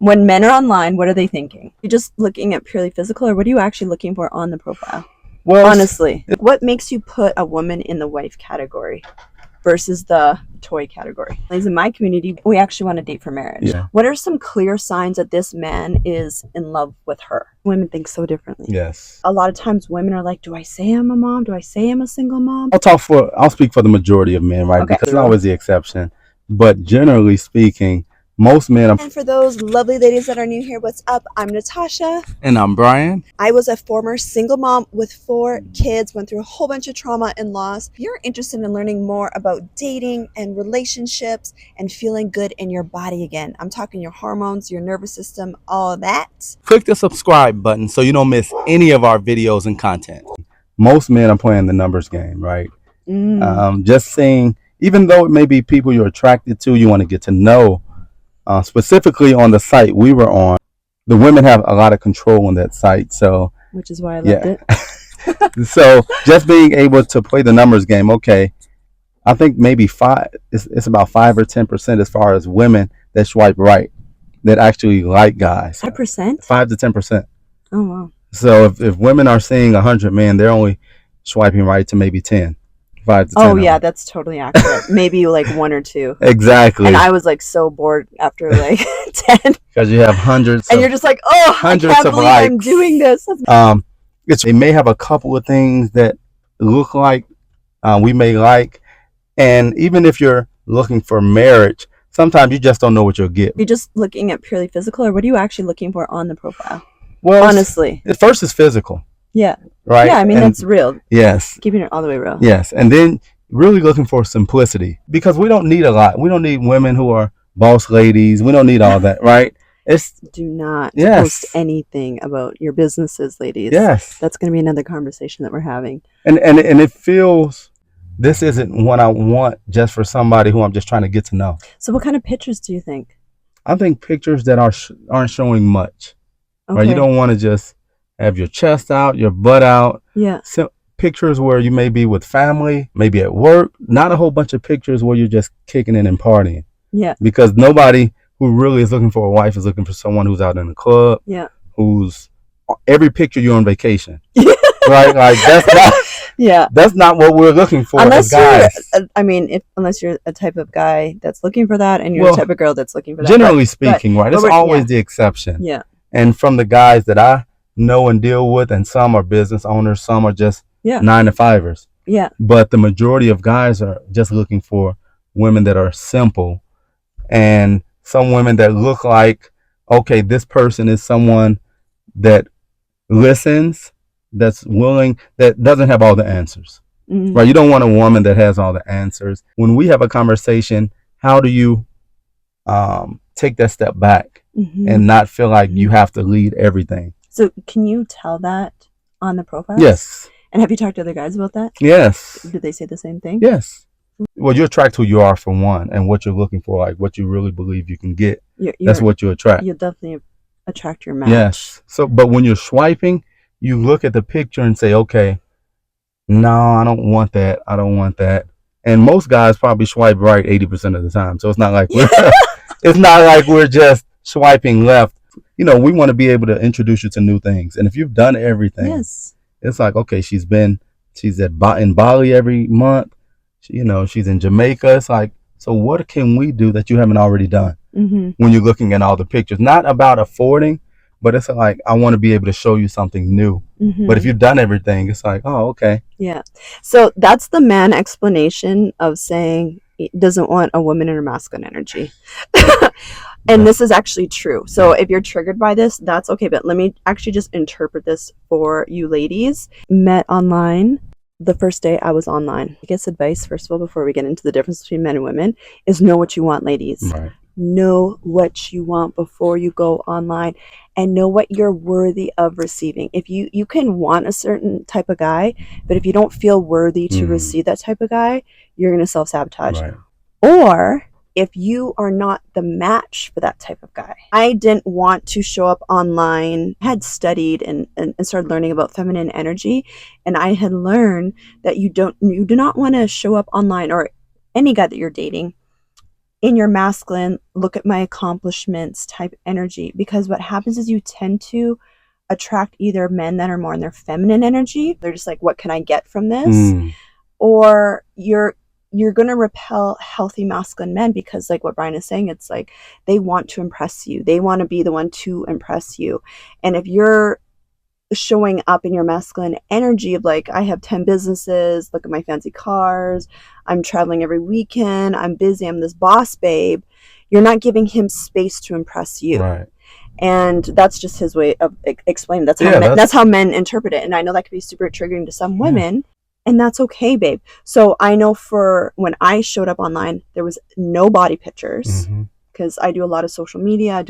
When men are online, what are they thinking? You're just looking at purely physical, or what are you actually looking for on the profile? Well, honestly, what makes you put a woman in the wife category versus the toy category? In my community, we actually want to date for marriage. Yeah. What are some clear signs that this man is in love with her? Women think so differently. Yes. A lot of times women are like, do I say I'm a mom? Do I say I'm a single mom? I'll speak for the majority of men, right? Okay. Because it's always the exception. But generally speaking, most men And for those lovely ladies that are new here, what's up? I'm Natasha. And I'm Brian. I was a former single mom with 4 kids, went through a whole bunch of trauma and loss. If you're interested in learning more about dating and relationships and feeling good in your body again, I'm talking your hormones, your nervous system, all of that. Click the subscribe button so you don't miss any of our videos and content. Most men are playing the numbers game, right? Just seeing, even though it may be people you're attracted to, you want to get to know. Specifically on the site we were on, the women have a lot of control on that site. So, which is why I loved it. So just being able to play the numbers game, okay, I think maybe it's about 5 or 10% as far as women that swipe right, that actually like guys. 5%? 5 to 10%. Oh, wow. So if women are seeing 100 men, they're only swiping right to maybe 10. 5 to 10. Oh, yeah, that's totally accurate. Maybe like 1 or 2. Exactly. And I was like so bored after like 10. Because you have hundreds. And you're just like, oh, hundreds I can't of believe likes. I'm doing this. They may have a couple of things that look like we may like. And even if you're looking for marriage, sometimes you just don't know what you'll get. You're just looking at purely physical, or what are you actually looking for on the profile? Well, honestly, at first it's physical. Yeah. Right? Yeah, I mean, that's real. Yes. Keeping it all the way real. Yes. And then really looking for simplicity, because we don't need a lot. We don't need women who are boss ladies. We don't need all that, right? Do not post anything about your businesses, ladies. Yes. That's going to be another conversation that we're having. And it feels, this isn't what I want just for somebody who I'm just trying to get to know. So what kind of pictures do you think? I think pictures that aren't showing much. Okay. Right? You don't want to just have your chest out, your butt out. Yeah. So pictures where you may be with family, maybe at work. Not a whole bunch of pictures where you're just kicking it and partying. Yeah. Because nobody who really is looking for a wife is looking for someone who's out in the club. Yeah. Who's every picture you're on vacation. Right? Like that's not. Yeah. That's not what we're looking for as guys. Unless you're a type of guy that's looking for that, and you're the type of girl that's looking for that. Generally speaking, right? It's always the exception. Yeah. And from the guys that I know and deal with, and some are business owners, some are just 9-to-5ers. Yeah. But the majority of guys are just looking for women that are simple, and some women that look like, okay, this person is someone that listens, that's willing, that doesn't have all the answers. Mm-hmm. Right? You don't want a woman that has all the answers. When we have a conversation, how do you take that step back and not feel like you have to lead everything? So can you tell that on the profile? Yes. And have you talked to other guys about that? Yes. Did they say the same thing? Yes. Well, you attract who you are for one, and what you're looking for, like what you really believe you can get. That's what you attract. You'll definitely attract your match. Yes. So, but when you're swiping, you look at the picture and say, okay, no, I don't want that. I don't want that. And most guys probably swipe right 80% of the time. So it's not like we're just swiping left. You know, we want to be able to introduce you to new things. And if you've done everything, it's like, okay, she's in Bali every month. She's in Jamaica. It's like, so what can we do that you haven't already done? When you're looking at all the pictures? Not about affording, but it's like, I want to be able to show you something new. But if you've done everything, it's like, oh, okay. Yeah. So that's the man explanation of saying he doesn't want a woman in her masculine energy. And this is actually true. So if you're triggered by this, that's okay. But let me actually just interpret this for you ladies. Met online. The first day I was online. I guess advice, first of all, before we get into the difference between men and women, is know what you want, ladies. Right. Know what you want before you go online, and know what you're worthy of receiving. If you can want a certain type of guy, but if you don't feel worthy to receive that type of guy, you're going to self-sabotage. Right. Or if you are not the match for that type of guy. I didn't want to show up online. I had studied and started learning about feminine energy, and I had learned that you do not want to show up online, or any guy that you're dating, in your masculine, look at my accomplishments type energy, because what happens is you tend to attract either men that are more in their feminine energy. They're just like, what can I get from this? Or you're going to repel healthy masculine men, because like what Brian is saying, it's like they want to impress you. They want to be the one to impress you. And if you're showing up in your masculine energy of like, I have 10 businesses, look at my fancy cars, I'm traveling every weekend, I'm busy, I'm this boss babe, you're not giving him space to impress you. Right. And that's just his way of explaining. That's how men interpret it. And I know that can be super triggering to some women, and that's okay, babe. So I know for when I showed up online, there was no body pictures, because I do a lot of social media.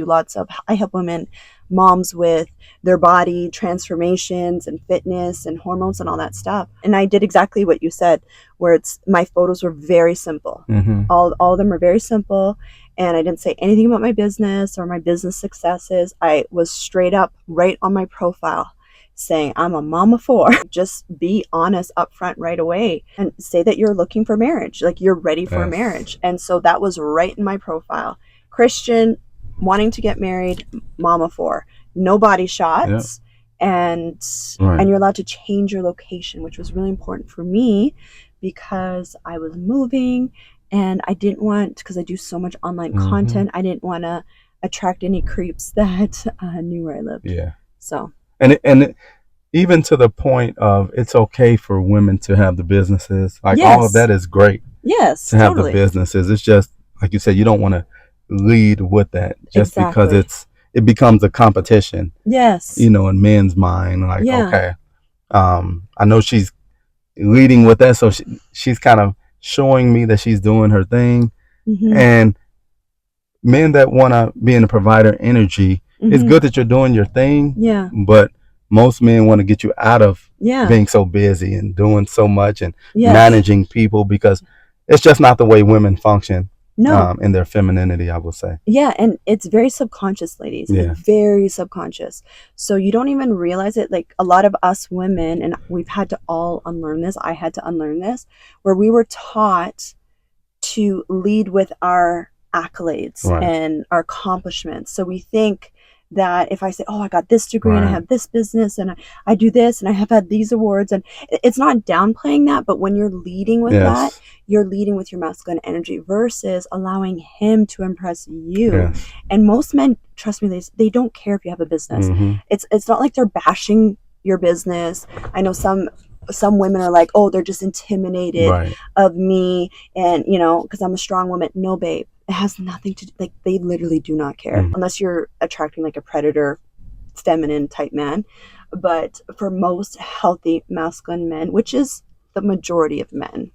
I help women, moms, with their body transformations and fitness and hormones and all that stuff. And I did exactly what you said, where my photos were very simple. All of them were very simple. And I didn't say anything about my business or my business successes. I was straight up right on my profile saying, I'm a mom of 4. Just be honest up front right away and say that you're looking for marriage, like you're ready for a marriage. And so that was right in my profile. Christian, wanting to get married, mom of 4, no body shots. And you're allowed to change your location, which was really important for me because I was moving. And I didn't want, because I do so much online content, I didn't want to attract any creeps that knew where I lived. Yeah. So. And even to the point of, it's okay for women to have the businesses. Like all of that is great. Yes. To have the businesses. It's just, like you said, you don't want to lead with that just because it becomes a competition. Yes. You know, in men's mind. Like, okay. I know she's leading with that, so she's kind of showing me that she's doing her thing. And men that want to be in the provider energy, it's good that you're doing your thing, but most men want to get you out of being so busy and doing so much and managing people, because it's just not the way women function in their femininity, I would say. And it's very subconscious, ladies. It's very subconscious. So you don't even realize it. Like a lot of us women, and we've had to all unlearn this. I had to unlearn this, where we were taught to lead with our accolades and our accomplishments. So we think that if I say, oh, I got this degree and I have this business and I do this and I have had these awards, and it's not downplaying that, but when you're leading with that, you're leading with your masculine energy versus allowing him to impress you. And most men, trust me, they don't care if you have a business. It's not like they're bashing your business. I know some women are like, oh, they're just intimidated of me, and you know, because I'm a strong woman. No, babe, it has nothing to do, like, they literally do not care unless you're attracting like a predator feminine type man. But for most healthy masculine men, which is the majority of men,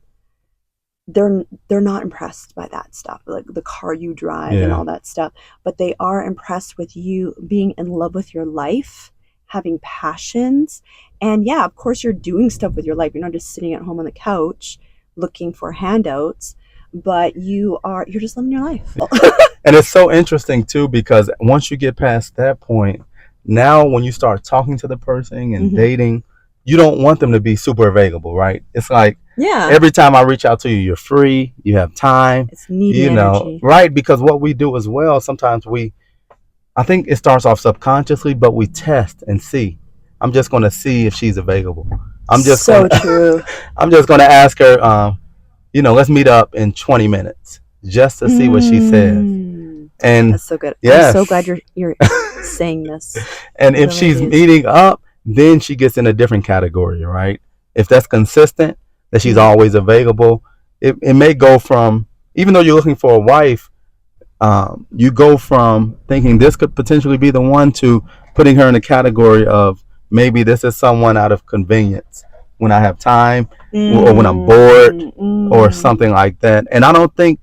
they're not impressed by that stuff, like the car you drive and all that stuff, but they are impressed with you being in love with your life, having passions. And yeah, of course you're doing stuff with your life. You're not just sitting at home on the couch looking for handouts, but you're just living your life. And it's so interesting too, because once you get past that point, now when you start talking to the person and dating, you don't want them to be super available, right? It's like, every time I reach out to you, you're free, you have time, it's needy energy. Right? Because what we do as well, sometimes I think it starts off subconsciously, but we test and see. I'm just going to see if she's available. True. I'm just going to ask her, let's meet up in 20 minutes just to see what she says. And that's so good. I'm so glad you're saying this. And if she's meeting up, then she gets in a different category, right? If that's consistent, that she's always available, it may go from, even though you're looking for a wife, you go from thinking this could potentially be the one to putting her in a category of, maybe this is someone out of convenience when I have time or when I'm bored or something like that. And I don't think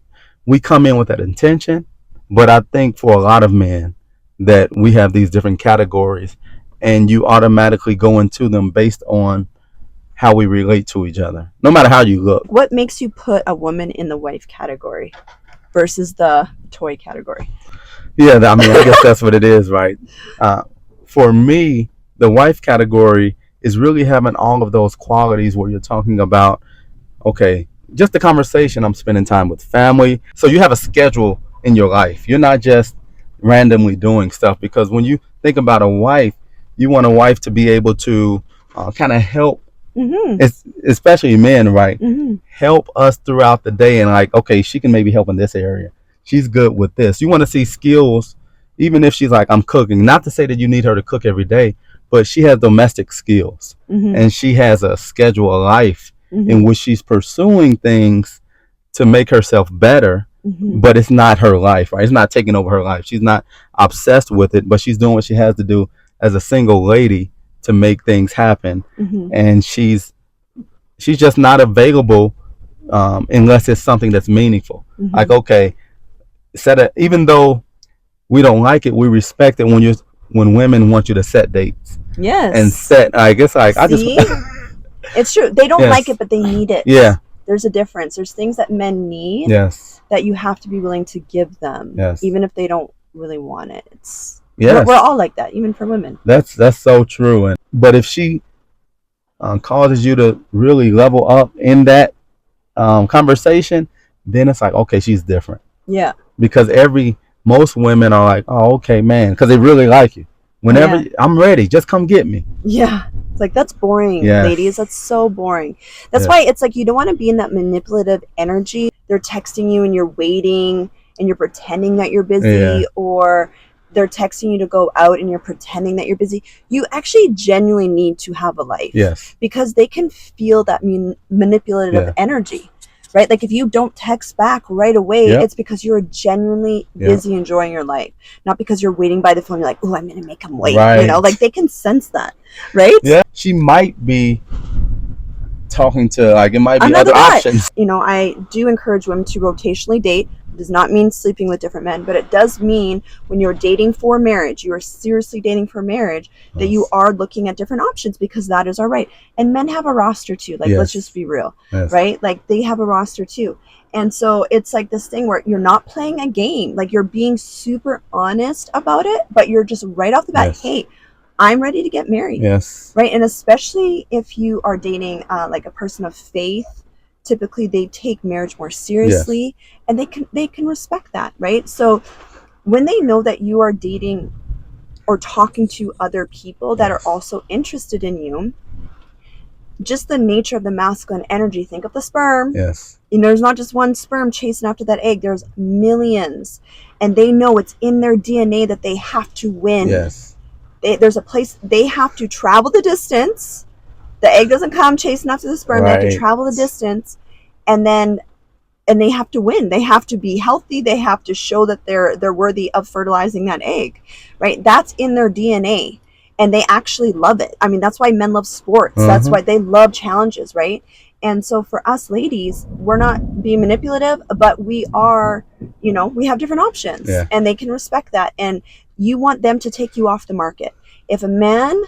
we come in with that intention, but I think for a lot of men that we have these different categories, and you automatically go into them based on how we relate to each other, no matter how you look. What makes you put a woman in the wife category versus the toy category? I guess that's what it is, right? For me, the wife category is really having all of those qualities where you're talking about, okay, just the conversation, I'm spending time with family. So you have a schedule in your life. You're not just randomly doing stuff, because when you think about a wife, you want a wife to be able to kind of help, especially men, right? Help us throughout the day, and like, okay, she can maybe help in this area. She's good with this. You want to see skills, even if she's like, I'm cooking. Not to say that you need her to cook every day, but she has domestic skills, and she has a schedule, a life in which she's pursuing things to make herself better. But it's not her life, right? It's not taking over her life. She's not obsessed with it, but she's doing what she has to do as a single lady to make things happen. And she's just not available unless it's something that's meaningful. Like, okay, even though we don't like it, we respect it when women want you to set dates. Yes. And set, I guess, like, See? I just it's true. They don't Yes. like it, but they need it. Yeah. There's a difference. There's things that men need Yes. that you have to be willing to give them, Yes. even if they don't really want it. Yes. We're all like that, even for women. That's so true. But if she causes you to really level up in that conversation, then it's like, okay, she's different. Yeah. Because most women are like, oh, okay, man, because they really like you. Whenever I'm ready, just come get me. Yeah. It's like, that's boring, Yes. ladies. That's so boring. That's why it's like, you don't want to be in that manipulative energy. They're texting you and you're waiting and you're pretending that you're busy, or they're texting you to go out and you're pretending that you're busy. You actually genuinely need to have a life. Yes. Because they can feel that manipulative energy, right? Like, if you don't text back right away, it's because you're genuinely busy enjoying your life, not because you're waiting by the phone. You're like, oh, I'm going to make him wait. Right. You know, like, they can sense that, right? Yeah. She might be talking to, like, it might be Another other guy. options. You know, I do encourage women to rotationally date. It does not mean sleeping with different men, but it does mean when you're dating for marriage, you are seriously dating for marriage, that you are looking at different options, because that is our right. And men have a roster too. Like, let's just be real, right? Like, they have a roster too. And so it's like this thing where you're not playing a game. Like, you're being super honest about it, but you're just right off the bat, hey, I'm ready to get married. Yes. Right. And especially if you are dating like a person of faith, typically they take marriage more seriously, and they can respect that. Right. So when they know that you are dating or talking to other people that are also interested in you, just the nature of the masculine energy, think of the sperm. Yes. You know, there's not just one sperm chasing after that egg. There's millions. And they know it's in their DNA that they have to win. Yes. There's a place they have to travel the distance. The egg doesn't come chasing after the sperm. They have to travel the distance, and they have to win. They have to be healthy. They have to show that they're worthy of fertilizing that egg, right? That's in their DNA, and they actually love it. I mean, that's why men love sports. That's why they love challenges, right? And so for us ladies, we're not being manipulative, but we are, you know, we have different options, and they can respect that. And you want them to take you off the market. If a man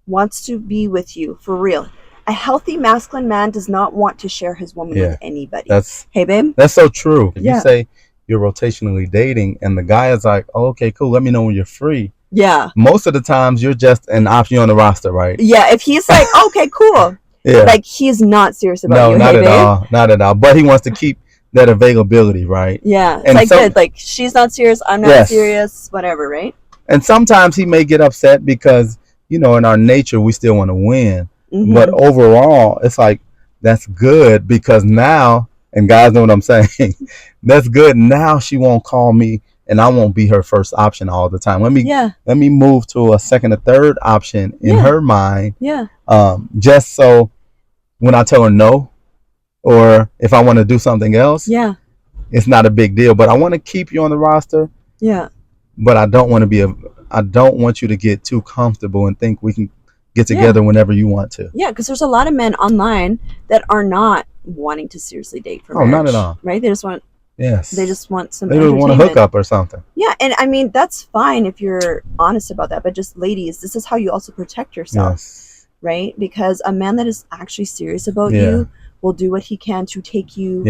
wants to be with you for real, a healthy masculine man does not want to share his woman with anybody. Hey, babe? That's so true. If you say you're rotationally dating and the guy is like, oh, okay, cool, let me know when you're free. Yeah. Most of the times you're just an option on the roster, right? Yeah. If he's like, okay, cool. Like, he's not serious about you. No, not at all. Not at all. But he wants to keep that availability, right? Yeah. It's like, good. Like, she's not serious. I'm not serious. Whatever, right? And sometimes he may get upset because, you know, in our nature, we still want to win. But overall, it's like, that's good, because now, and guys know what I'm saying, that's good. Now she won't call me and I won't be her first option all the time. Let me move to a second or third option in her mind. Yeah. Just so when I tell her no, or if I want to do something else, it's not a big deal. But I want to keep you on the roster. Yeah. But I don't want you to get too comfortable and think we can get together whenever you want to. Yeah, because there's a lot of men online that are not wanting to seriously date for marriage. Oh, not at all. Right? They just want they just want some They just want to hook up or something. Yeah, and I mean, that's fine if you're honest about that, but just ladies, this is how you also protect yourself. Yes. Right? Because a man that is actually serious about you will do what he can to take you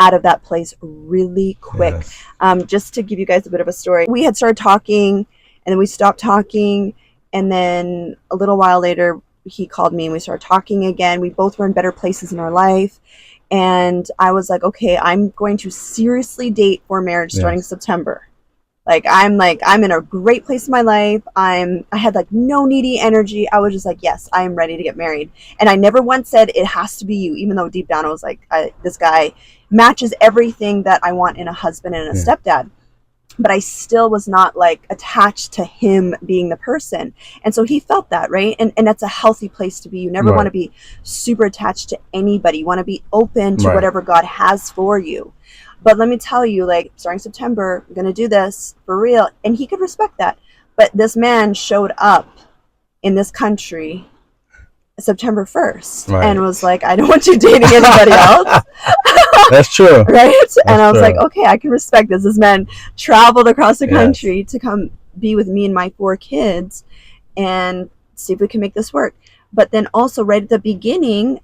out of that place really quick. Yes. Just to give you guys a bit of a story, we had started talking and then we stopped talking, and then a little while later he called me and we started talking again. We both were in better places in our life, And I was like, okay, I'm going to seriously date for marriage starting Yes. September. I'm in a great place in my life. I had like no needy energy. I was just like, yes, I am ready to get married. And I never once said it has to be you, even though deep down I was like, this guy matches everything that I want in a husband and a Yeah. stepdad. But I still was not like attached to him being the person. And so he felt that, right? And that's a healthy place to be. You never want to Right. be super attached to anybody. You want to be open to Right. whatever God has for you. But let me tell you, like, starting September, I'm going to do this for real. And he could respect that. But this man showed up in this country September 1st and Right. was like, I don't want you dating anybody else. That's true. Right? And That's I was like, true. okay, I can respect this. This man traveled across the Yes. country to come be with me and my 4 kids and see if we can make this work. But then also right at the beginning,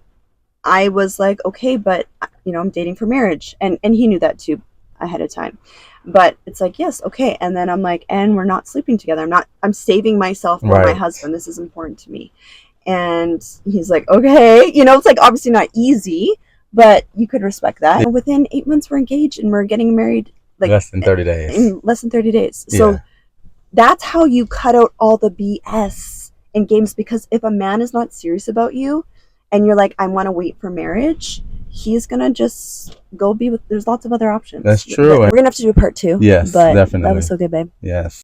I was like, okay, but you know, I'm dating for marriage. And he knew that too ahead of time. But it's like, yes, okay. And then I'm like, and we're not sleeping together. I'm saving myself for my Right. husband. This is important to me. And he's like, okay, you know, it's like obviously not easy, but you could respect that. And within 8 months, we're engaged and we're getting married like Less than 30 days. in less than 30 days. Yeah. So that's how you cut out all the BS in games, because if a man is not serious about you and you're like, I want to wait for marriage, he's gonna just go be with, there's lots of other options. That's true. But we're gonna have to do a part 2. Yes, but definitely. That was so good, babe. Yes.